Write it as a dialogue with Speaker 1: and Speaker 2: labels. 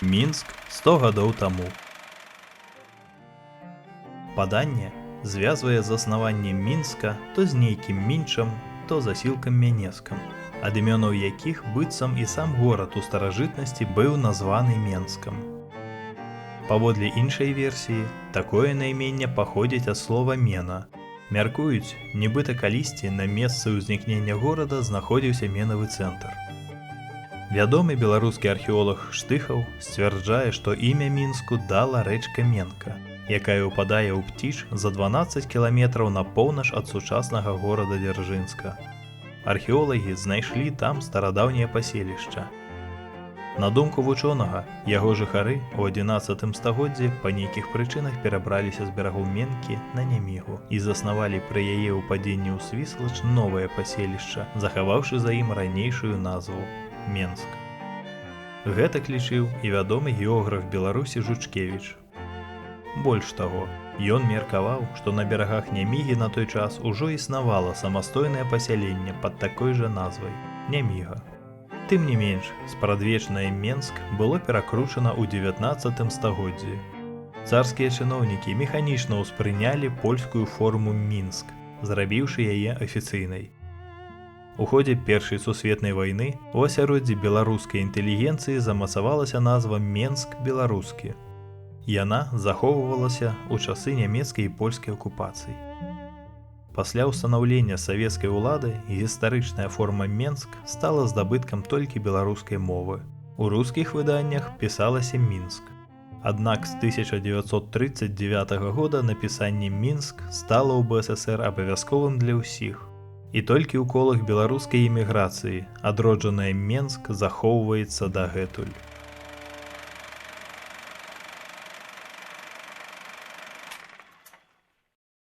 Speaker 1: Мінск 100 гадоў таму. Паданне звязвае заснаванне Мінска то з нейкім Мінчам, то з асілкам Мянескам, ад імёнаў якіх быццам і сам горад у старажытнасці быў названы Менскам. Паводле іншай версіі, такое найменне паходзіць ад слова «мена». Мяркуюць, нібыта калісьці на месцы ўзнікнення горада знаходзіўся менавы цэнтр. Вядомы беларускі археолог Штыхаў сцвярджае, што імя Мінску дала рэчка Менка, якая ўпадае ў Пціч за 12 кіламетраў на поўнач ад сучаснага горада Дзяржынска. Археолагі знайшлі там старадаўняе паселішча. На думку вучонага, яго жыхары ў 11 стагоддзі па нейкіх прычынах перабраліся з берагоў Менкі на Нямігу і заснавалі пры яе ўпадзенні ў Свіслач новае паселішча, захаваўшы за ім ранейшую назву – Менск. Гэтак лічыў і вядомы географ Беларусі Жучкевіч. Больш таго, ён меркаваў, што на берагах Нямігі на той час ужо існавала самастойнае пасяленне пад такой жа назвай – Няміга. Тым не менш, спрадвечнае Менск было перакручана ў 19 стагоддзі. Царскія чыноўнікі механічна ўспрынялі польскую форму Мінск, зрабіўшы яе афіцыйнай. У ходзе Першай сусветнай вайны у асяроддзі беларускай інтэлігенцыі замацавалася назва Менск-беларускі. Яна захоўвалася ў часы нямецкай і польскай акупацыі. Пасля ўстанаўлення савецкай улады гістарычная форма Менск стала здабыткам толькі беларускай мовы. У рускіх выданнях пісалася Мінск. Аднак з 1939 года напісанне Мінск стала ў БССР абавязковым для ўсіх. І толькі ў колах беларускай эміграцыі адроджаная Менск захоўваецца дагэтуль.